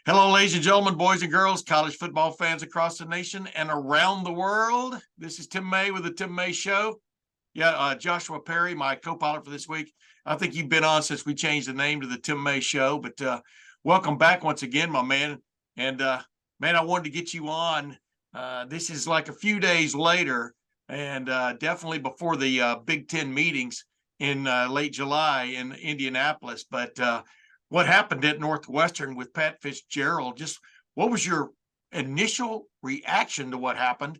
Hello, ladies and gentlemen, boys and girls, college football fans across the nation and around the world. This is Tim May with the Tim May Show. Joshua Perry, my co-pilot for this week. I think you've been on since we changed the name to the Tim May Show, but welcome back once again, my man. And man, I wanted to get you on. This is like a few days later, and definitely before the Big Ten meetings in late July in Indianapolis. But what happened at Northwestern with Pat Fitzgerald? Just what was your initial reaction to what happened?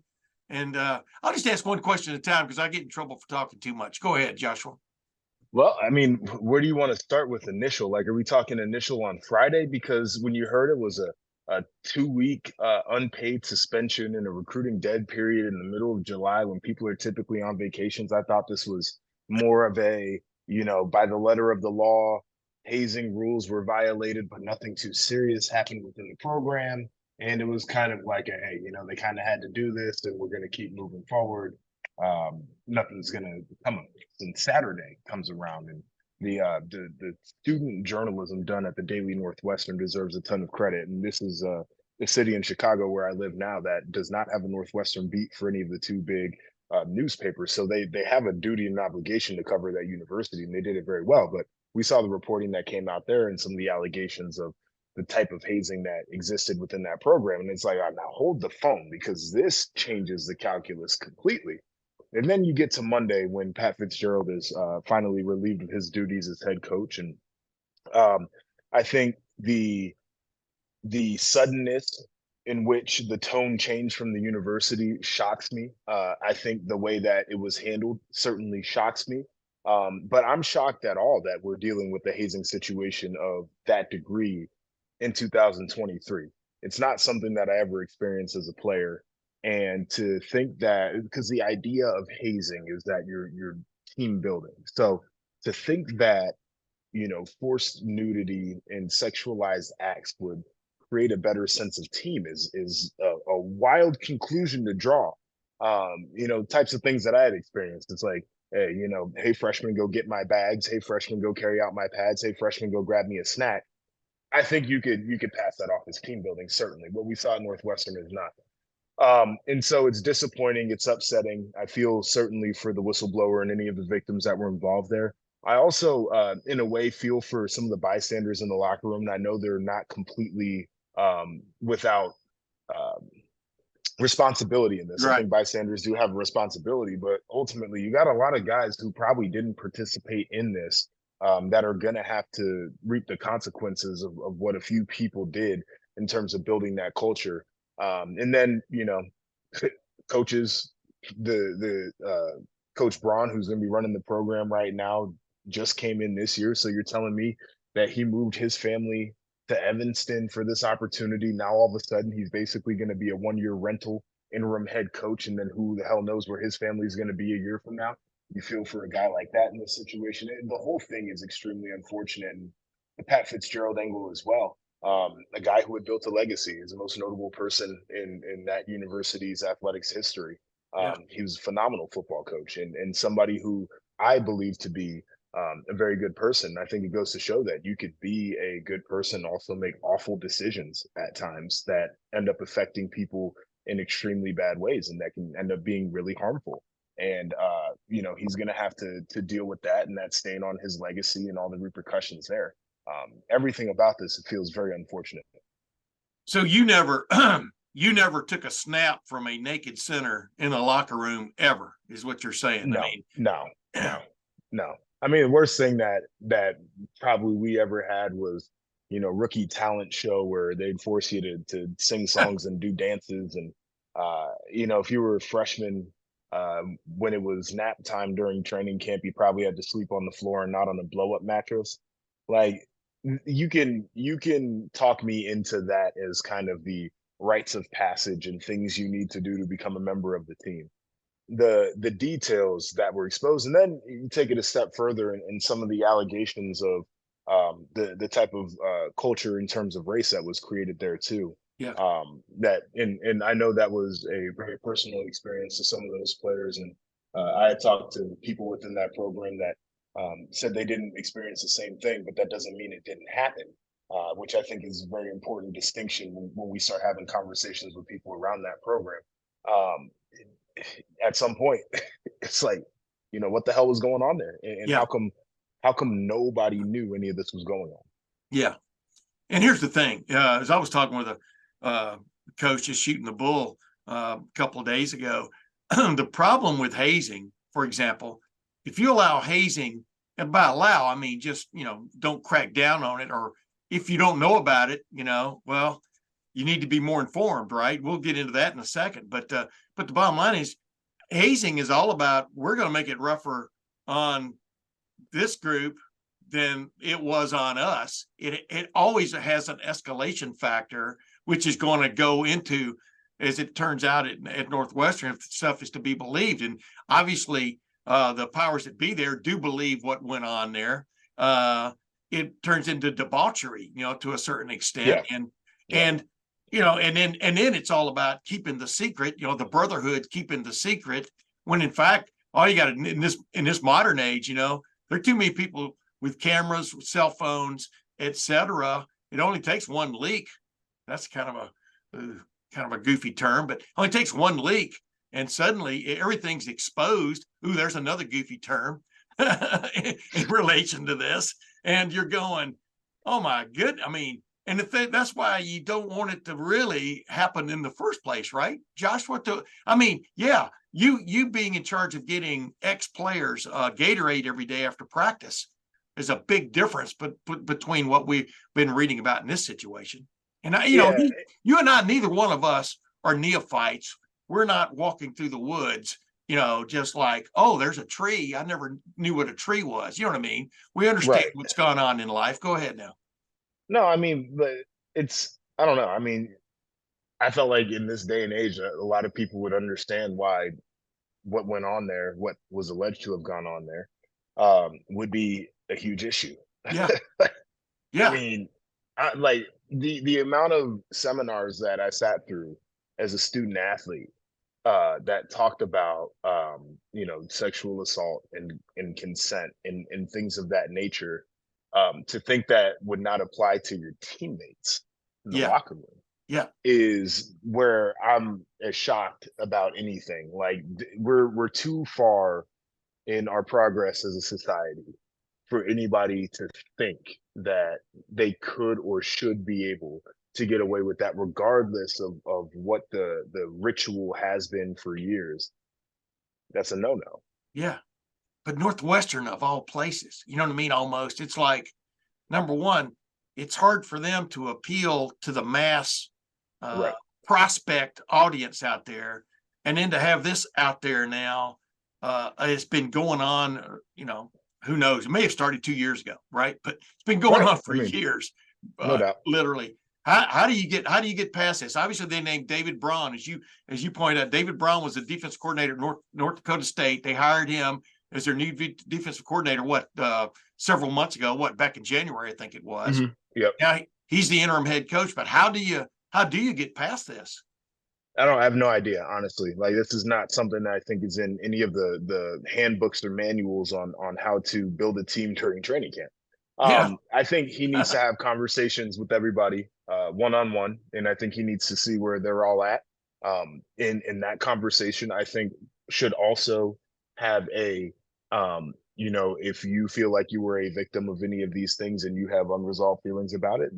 And I'll just ask one question at a time because I get in trouble for talking too much. Go ahead, Joshua. Well, I mean, where do you want to start with initial? Like, are we talking initial on Friday? Because when you heard it was a 2 week unpaid suspension and a recruiting dead period in the middle of July when people are typically on vacations, I thought this was more of a, by the letter of the law, hazing rules were violated, but nothing too serious happened within the program. And it was kind of like hey, they kind of had to do this and we're going to keep moving forward. Nothing's going to come of it. And Saturday comes around, and the student journalism done at the Daily Northwestern deserves a ton of credit. And this is the city in Chicago where I live now that does not have a Northwestern beat for any of the two big newspapers. So they have a duty and obligation to cover that university, and they did it very well. But we saw the reporting that came out there and some of the allegations of the type of hazing that existed within that program. And it's like, now hold the phone, because this changes the calculus completely. And then you get to Monday when Pat Fitzgerald is finally relieved of his duties as head coach. And I think the suddenness in which the tone changed from the university shocks me. I think the way that it was handled certainly shocks me. But I'm shocked at all that we're dealing with the hazing situation of that degree in 2023. It's not something that I ever experienced as a player. And to think that, because the idea of hazing is that you're team building. So to think that, forced nudity and sexualized acts would create a better sense of team is a wild conclusion to draw. Types of things that I had experienced. It's like, hey, hey, freshman, go get my bags. Hey, freshman, go carry out my pads. Hey, freshman, go grab me a snack. I think you could pass that off as team building. Certainly, what we saw at Northwestern is not. And so it's disappointing. It's upsetting. I feel certainly for the whistleblower and any of the victims that were involved there. I also, in a way, feel for some of the bystanders in the locker room. And I know they're not completely without um, responsibility in this. I Right. think bystanders do have a responsibility, but ultimately, you got a lot of guys who probably didn't participate in this that are going to have to reap the consequences of what a few people did in terms of building that culture. And then, coaches, the Coach Braun, who's going to be running the program right now, just came in this year. So you're telling me that he moved his family to Evanston for this opportunity. Now all of a sudden he's basically going to be a 1 year rental interim head coach, and then who the hell knows where his family is going to be a year from now. You feel for a guy like that in this situation. And the whole thing is extremely unfortunate. And the Pat Fitzgerald angle as well. A guy who had built a legacy, is the most notable person in that university's athletics history. Yeah. He was a phenomenal football coach and somebody who I believe to be a very good person. I think it goes to show that you could be a good person, also make awful decisions at times that end up affecting people in extremely bad ways, and that can end up being really harmful. And he's going to have to deal with that, and that stain on his legacy and all the repercussions there. Everything about this, it feels very unfortunate. So you never you never took a snap from a naked center in a locker room ever, is what you're saying. No, I mean, no. I mean, the worst thing that probably we ever had was, rookie talent show where they'd force you to sing songs and do dances. And if you were a freshman, when it was nap time during training camp, you probably had to sleep on the floor and not on a blow up mattress. Like, you can talk me into that as kind of the rites of passage and things you need to do to become a member of the team. The details that were exposed, and then you take it a step further in some of the allegations of the type of culture in terms of race that was created there too. yeah. That and I know that was a very personal experience to some of those players, and I had talked to people within that program that said they didn't experience the same thing, but that doesn't mean it didn't happen. which I think is a very important distinction when we start having conversations with people around that program. Um, at some point, it's like, what the hell was going on there, and Yeah. how come nobody knew any of this was going on? Yeah. And here's the thing, as I was talking with a coach just shooting the bull a couple of days ago, the problem with hazing, for example, if you allow hazing, and by allow, I mean just, don't crack down on it, or if you don't know about it, well, you need to be more informed, right? We'll get into that in a second. But the bottom line is hazing is all about, we're going to make it rougher on this group than it was on us. It always has an escalation factor, which is going to go into, as it turns out at Northwestern, if the stuff is to be believed. And obviously, the powers that be there do believe what went on there. It turns into debauchery, to a certain extent. Yeah. And then it's all about keeping the secret, the brotherhood keeping the secret, when in fact, all you got in this modern age, there are too many people with cameras, with cell phones, etc. It only takes one leak. That's kind of a goofy term, but it only takes one leak, and suddenly everything's exposed. Ooh, there's another goofy term in relation to this, and you're going, oh my good. I mean, and that's why you don't want it to really happen in the first place, right, Josh? Yeah, you being in charge of getting ex-players Gatorade every day after practice is a big difference between what we've been reading about in this situation. And you and I, neither one of us are neophytes. We're not walking through the woods, just like, oh, there's a tree. I never knew what a tree was. You know what I mean? We understand Right. what's going on in life. Go ahead now. No, I mean, but I don't know. I mean, I felt like in this day and age, a lot of people would understand why what went on there, what was alleged to have gone on there, would be a huge issue. Yeah. I Yeah. mean, like the amount of seminars that I sat through as a student athlete, that talked about, sexual assault and consent and things of that nature, to think that would not apply to your teammates in the Yeah. locker room Yeah. is where I'm as shocked about anything. Like, we're too far in our progress as a society for anybody to think that they could or should be able to get away with that, regardless of what the ritual has been for years. That's a no-no. Yeah. But Northwestern, of all places, you know what I mean? Almost. It's like, number one, it's hard for them to appeal to the mass uh, Right. prospect audience out there. And then to have this out there now, it's been going on, who knows? It may have started 2 years ago, right? But it's been going Right. on I for mean, years, no doubt. literally. How do you get past this? Obviously, they named David Braun, as you pointed out. David Braun was the defense coordinator at North Dakota State. They hired him as their new defensive coordinator. Several months ago? Back in January, I think it was. Yep. Now he's the interim head coach. But how do you get past this? I have no idea, honestly. Like, this is not something that I think is in any of the handbooks or manuals on how to build a team during training camp. Yeah, I think he needs to have conversations with everybody, one-on-one, and I think he needs to see where they're all at. In that conversation, I think should also have if you feel like you were a victim of any of these things and you have unresolved feelings about it,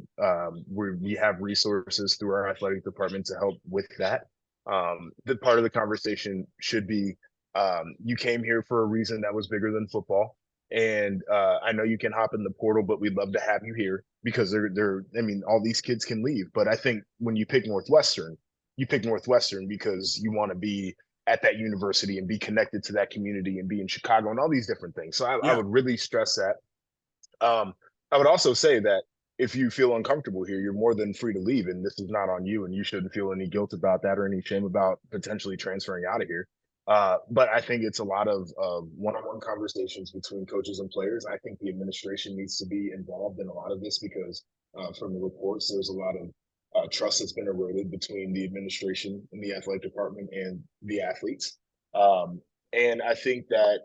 we have resources through our athletic department to help with that. The part of the conversation should be, you came here for a reason that was bigger than football. And I know you can hop in the portal, but we'd love to have you here because I mean, all these kids can leave. But I think when you pick Northwestern because you want to be at that university and be connected to that community and be in Chicago and all these different things. So I yeah, would really stress that. I would also say that if you feel uncomfortable here, you're more than free to leave, and this is not on you, and you shouldn't feel any guilt about that or any shame about potentially transferring out of here. But I think it's a lot of one-on-one conversations between coaches and players. I think the administration needs to be involved in a lot of this because from the reports, there's a lot of trust that's been eroded between the administration and the athletic department and the athletes. And I think that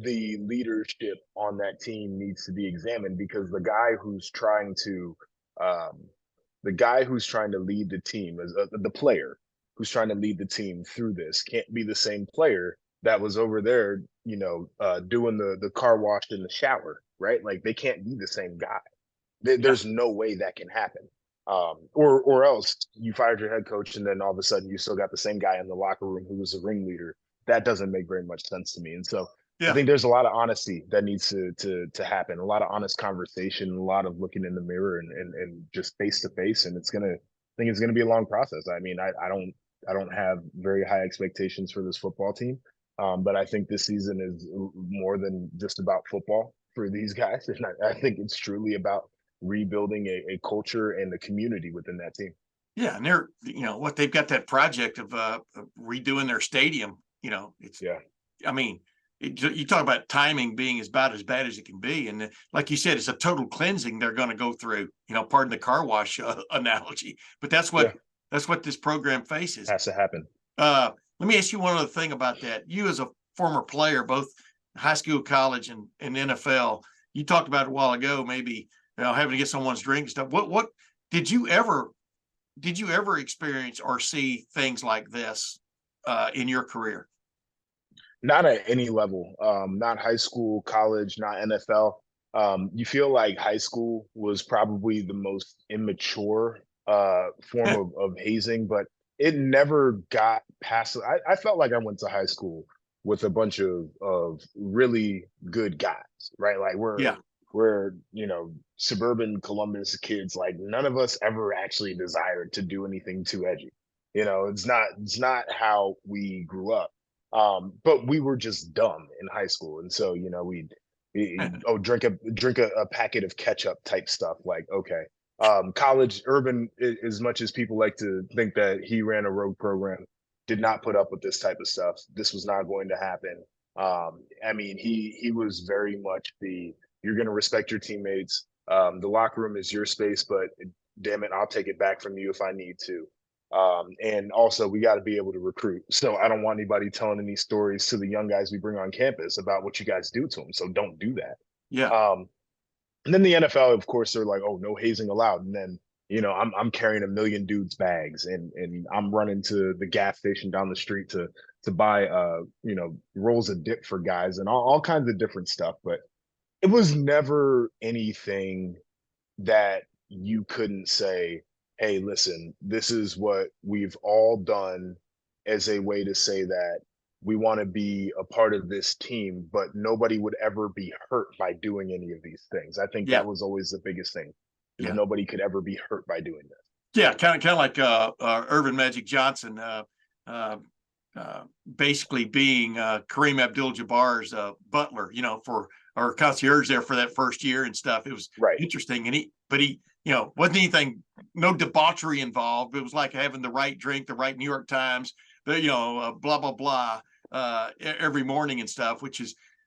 the leadership on that team needs to be examined because the guy who's trying to the guy who's trying to lead the team, is the player who's trying to lead the team through this, can't be the same player that was over there, doing the car wash in the shower, right? Like they can't be the same guy. Yeah. There's no way that can happen. Or else you fired your head coach and then all of a sudden you still got the same guy in the locker room who was the ringleader. That doesn't make very much sense to me. And so I Yeah. think there's a lot of honesty that needs to happen, a lot of honest conversation, a lot of looking in the mirror and just face to face. And I think it's gonna be a long process. I mean, I don't have very high expectations for this football team. But I think this season is more than just about football for these guys. And I think it's truly about rebuilding a culture and the community within that team. Yeah. And they're, they've got that project of redoing their stadium. It's, Yeah. I mean, you talk about timing being about as bad as it can be. And like you said, it's a total cleansing they're going to go through, pardon the car wash analogy, but that's Yeah. what this program faces. Has to happen. Let me ask you one other thing about that. You as a former player, both high school, college, and NFL, you talked about it a while ago, maybe having to get someone's drink and stuff. What did you ever experience or see things like this in your career? Not at any level. Not high school, college, not NFL. You feel like high school was probably the most immature form of hazing, but it never got past. I felt like I went to high school with a bunch of really good guys, right? Like Yeah. we're suburban Columbus kids. Like none of us ever actually desired to do anything too edgy. It's not how we grew up. But we were just dumb in high school, and so we drink a packet of ketchup type stuff. Like okay, college urban, as much as people like to think that he ran a rogue program, did not put up with this type of stuff. This was not going to happen. I mean, he was very much you're going to respect your teammates. The locker room is your space, but damn it, I'll take it back from you if I need to. And also, we got to be able to recruit. So I don't want anybody telling any stories to the young guys we bring on campus about what you guys do to them. So don't do that. Yeah. And then the NFL, of course, they're like, "Oh, no hazing allowed." And then I'm carrying a million dudes bags, and I'm running to the gas station down the street to buy rolls of dip for guys and all kinds of different stuff. But it was never anything that you couldn't say, hey, listen, this is what we've all done as a way to say that we want to be a part of this team, but nobody would ever be hurt by doing any of these things. I think Yeah. that was always the biggest thing, is Yeah. nobody could ever be hurt by doing this. Yeah, kind of like Irvin Magic Johnson, basically being Kareem Abdul-Jabbar's butler, for or concierge there for that first year and stuff. It was Right. interesting, and he wasn't anything, no debauchery involved. It was like having the right drink, the right New York Times, blah blah blah every morning and stuff.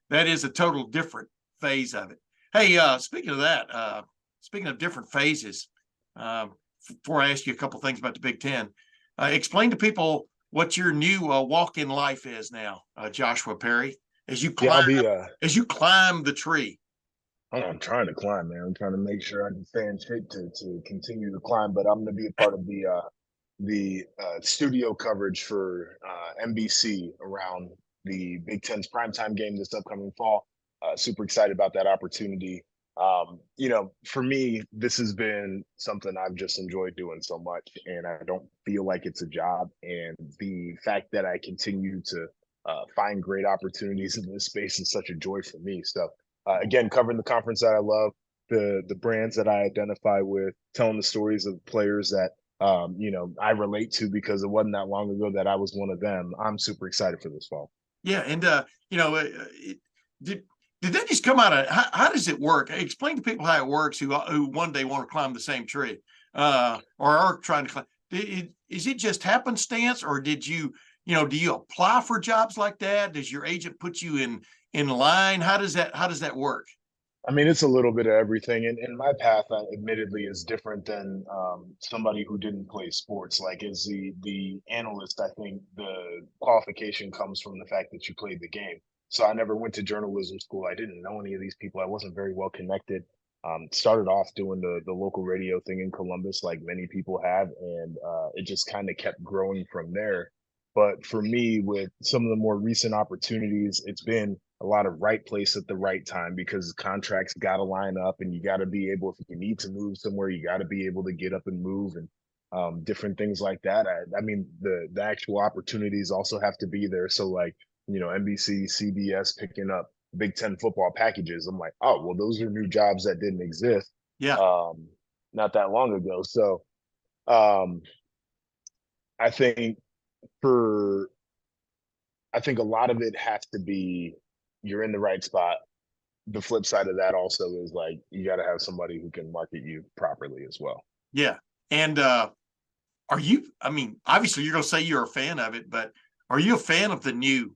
That is a total different phase of it. Hey, speaking of that, speaking of different phases. Before I ask you a couple things about the Big Ten, explain to people what your new walk-in life is now, Joshua Perry, as you climb the tree. I'm trying to climb, man. I'm trying to make sure I can stay in shape to continue to climb. But I'm going to be a part of the studio coverage for NBC around the Big Ten's primetime game this upcoming fall. Super excited about that opportunity. For me, this has been something I've just enjoyed doing so much, and I don't feel like it's a job. And the fact that I continue to find great opportunities in this space is such a joy for me. So, again, covering the conference that I love, the brands that I identify with, telling the stories of players that I relate to because it wasn't that long ago that I was one of them. I'm super excited for this fall. Yeah, and did that just come out of how does it work? Explain to people how it works who one day want to climb the same tree or are trying to climb. Is it just happenstance, or did you do you apply for jobs like that? Does your agent put you in line? How does that work? I mean, it's a little bit of everything. And my path, admittedly, is different than somebody who didn't play sports. Like, as the analyst, I think the qualification comes from the fact that you played the game. So I never went to journalism school. I didn't know any of these people. I wasn't very well connected. Started off doing the local radio thing in Columbus, like many people have, and it just kind of kept growing from there. But for me, with some of the more recent opportunities, it's been a lot of right place at the right time because contracts got to line up, and you got to be able, if you need to move somewhere, you got to be able to get up and move, and different things like that. I mean, the actual opportunities also have to be there. So like, NBC, CBS picking up Big Ten football packages. I'm like, oh, well, those are new jobs that didn't exist Yeah. um, not that long ago. So um, I think for I think a lot of it has to be you're in the right spot. The flip side of that also is like you got to have somebody who can market you properly as well. Yeah. And are you, I mean, obviously you're going to say you're a fan of it, but are you a fan of the new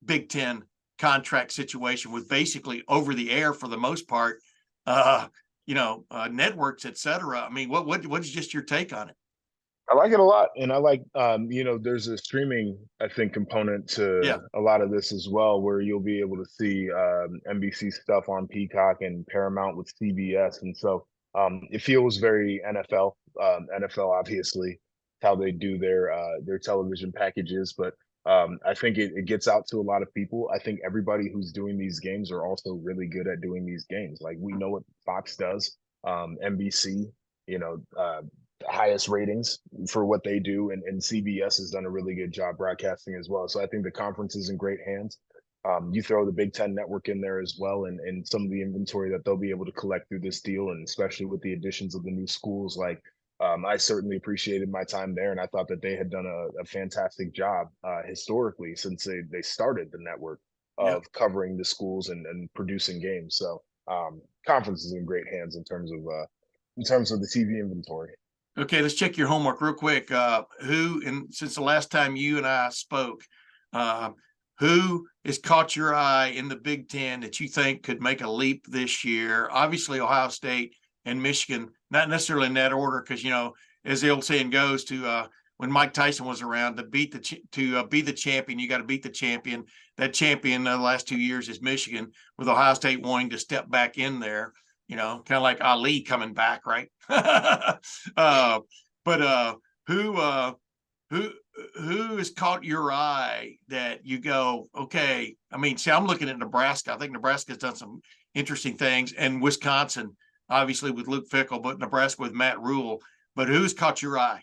Big Ten contract situation with basically over the air for the most part, networks, et cetera? I mean, what's just your take on it? I like it a lot, and I like there's a streaming I think component Yeah. to a lot of this as well, where you'll be able to see NBC stuff on Peacock and Paramount with CBS, and so it feels very NFL. NFL obviously how they do their television packages, but I think it gets out to a lot of people. I think everybody who's doing these games are also really good at doing these games. Like we know what Fox does, NBC, you know, highest ratings for what they do, and CBS has done a really good job broadcasting as well. So I think the conference is in great hands. You throw the Big Ten network in there as well, and some of the inventory that they'll be able to collect through this deal, and especially with the additions of the new schools. Like I certainly appreciated my time there, and I thought that they had done a fantastic job historically since they started the network Yeah. of covering the schools and producing games. So conference is in great hands in terms of the TV inventory. Okay, let's check your homework real quick. Since the last time you and I spoke, uh, who has caught your eye in the Big Ten that you think could make a leap this year? Obviously, Ohio State and Michigan, not necessarily in that order, because as the old saying goes, when Mike Tyson was around, to be the champion, you got to beat the champion. That champion the last 2 years is Michigan, with Ohio State wanting to step back in there. Kind of like Ali coming back, right? But who has caught your eye that you go, okay? I mean, see, I'm looking at Nebraska. I think Nebraska's done some interesting things, and Wisconsin, obviously with Luke Fickell, but Nebraska with Matt Rule. But who's caught your eye?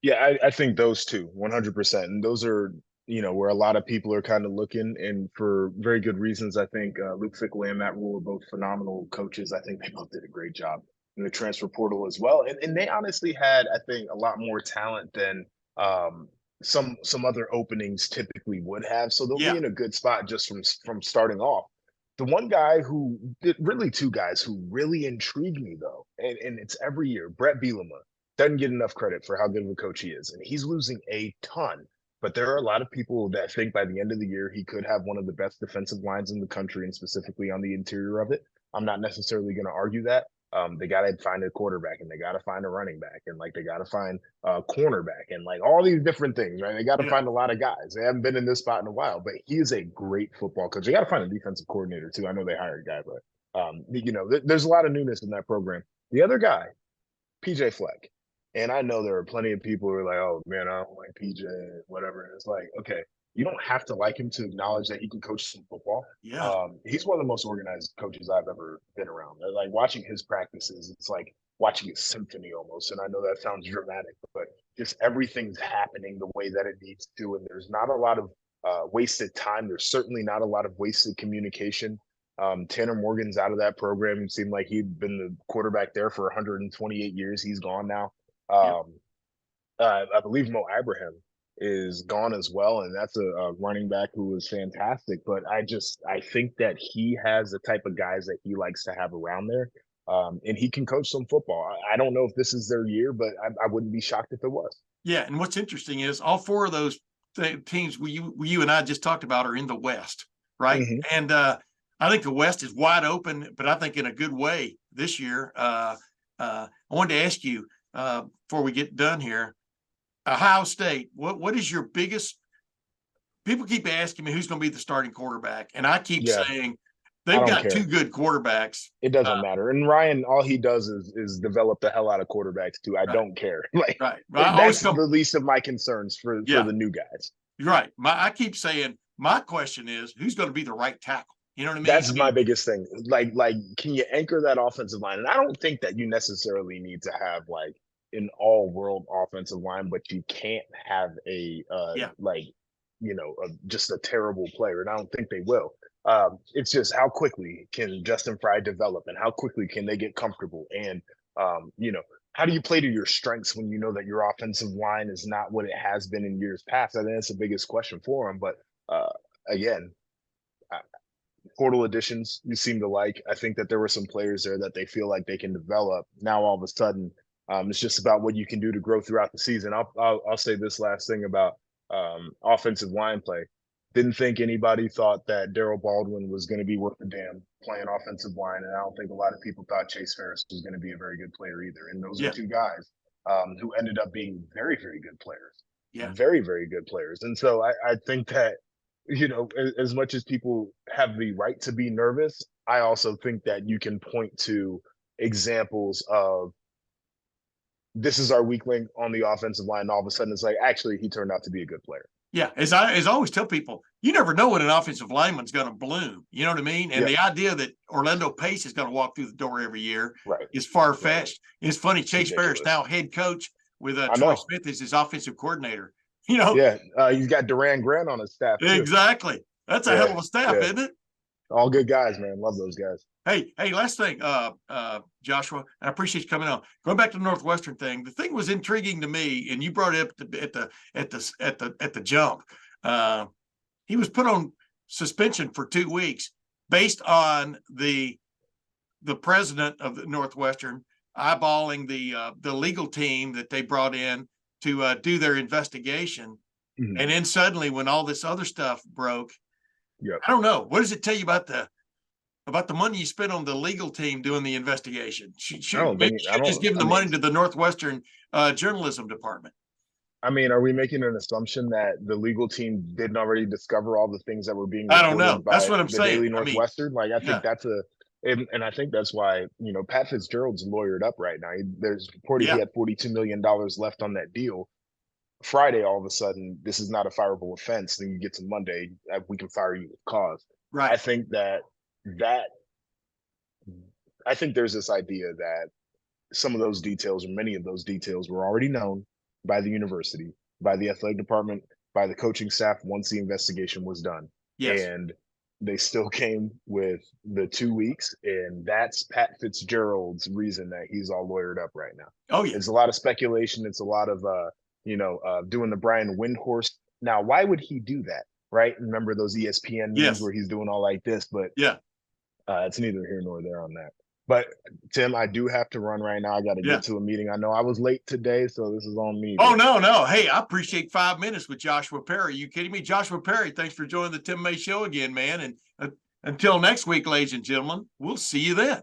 Yeah, I think those two, 100%. And those are, where a lot of people are kind of looking, and for very good reasons. I think Luke Fickell and Matt Rule are both phenomenal coaches. I think they both did a great job in the transfer portal as well. And they honestly had, I think, a lot more talent than some other openings typically would have. So they'll Yeah. be in a good spot just from starting off. The one guy really two guys who really intrigue me though, and it's every year, Brett Bielema doesn't get enough credit for how good of a coach he is, and he's losing a ton. But there are a lot of people that think by the end of the year he could have one of the best defensive lines in the country, and specifically on the interior of it. I'm not necessarily going to argue that. They got to find a quarterback, and they got to find a running back, and like they got to find a cornerback, and like all these different things, right? They got to find a lot of guys. They haven't been in this spot in a while, but he is a great football coach. They got to find a defensive coordinator too. I know they hired a guy, but there's a lot of newness in that program. The other guy, PJ Fleck. And I know there are plenty of people who are like, oh man, I don't like PJ, whatever. And it's like, okay, you don't have to like him to acknowledge that he can coach some football. Yeah. He's one of the most organized coaches I've ever been around. Like watching his practices, it's like watching a symphony almost. And I know that sounds dramatic, but just everything's happening the way that it needs to. And there's not a lot of wasted time. There's certainly not a lot of wasted communication. Tanner Morgan's out of that program. It seemed like he'd been the quarterback there for 128 years. He's gone now. I believe Mo Abraham is gone as well, and that's a running back who is fantastic. But I think that he has the type of guys that he likes to have around there, and he can coach some football. I don't know if this is their year, but I wouldn't be shocked if it was. Yeah, and what's interesting is all four of those teams you and I just talked about are in the West, right? Mm-hmm. And I think the West is wide open, but I think in a good way this year. I wanted to ask you before we get done here, Ohio State, what is your biggest? People keep asking me who's going to be the starting quarterback, and I keep saying I They've don't got care. two good quarterbacks. It doesn't matter. And Ryan, all he does is develop the hell out of quarterbacks too. I Right. don't care. Like Right. I always that's come, the least of my concerns for yeah, the new guys. right. I keep saying my question is who's going to be the right tackle? You know what I mean? That's my biggest thing. Like, can you anchor that offensive line? And I don't think that you necessarily need to have like an all-world offensive line, but you can't have a Yeah. like, just a terrible player. And I don't think they will. It's just how quickly can Justin Fry develop, and how quickly can they get comfortable, and how do you play to your strengths when you know that your offensive line is not what it has been in years past? I think that's the biggest question for him. But again, portal additions you seem to like. I think that there were some players there that they feel like they can develop. Now all of a sudden, it's just about what you can do to grow throughout the season. I'll say this last thing about offensive line play. Didn't think anybody thought that Darryl Baldwin was going to be worth a damn playing offensive line, and I don't think a lot of people thought Chase Ferris was going to be a very good player either. And those are two guys who ended up being very, very good players. Yeah. Very, very good players. And so I think that, as much as people have the right to be nervous, I also think that you can point to examples of this is our weak link on the offensive line. And all of a sudden it's like, actually, he turned out to be a good player. Yeah. As I always tell people, you never know when an offensive lineman's going to bloom. You know what I mean? And the idea that Orlando Pace is going to walk through the door every year is far-fetched. Right. It's funny. Chase Ferris, now head coach with Troy Smith as his offensive coordinator. He's got Duran Grant on his staff too. Exactly. That's a hell of a staff, isn't it? All good guys, man. Love those guys. Hey, last thing, Joshua, I appreciate you coming on. Going back to the Northwestern thing, the thing was intriguing to me, and you brought it up at the jump. He was put on suspension for 2 weeks based on the president of the Northwestern eyeballing the legal team that they brought in to do their investigation. Mm-hmm. And then suddenly when all this other stuff broke, I don't know. What does it tell you about the money you spent on the legal team doing the investigation? Should just give the money to the Northwestern journalism department. I mean, are we making an assumption that the legal team didn't already discover all the things that were being reported? I don't know. That's what I'm saying. Daily Northwestern. I think that's and I think that's why, Pat Fitzgerald's lawyered up right now. There's reported he had $42 million left on that deal. Friday, all of a sudden, this is not a fireable offense. Then you get to Monday, we can fire you with cause. Right. I think I think there's this idea that some of those details, or many of those details, were already known by the university, by the athletic department, by the coaching staff once the investigation was done. Yes. And they still came with the 2 weeks, and that's Pat Fitzgerald's reason that he's all lawyered up right now. Oh, yeah. It's a lot of speculation. It's a lot of, doing the Brian Windhorst. Now, why would he do that? Right? Remember those ESPN meetings where he's doing all like this, but it's neither here nor there on that. But Tim, I do have to run right now. I got to get to a meeting. I know I was late today, so this is on me. Oh, no. Hey, I appreciate 5 minutes with Joshua Perry. Are you kidding me? Joshua Perry, thanks for joining the Tim May Show again, man. And until next week, ladies and gentlemen, we'll see you then.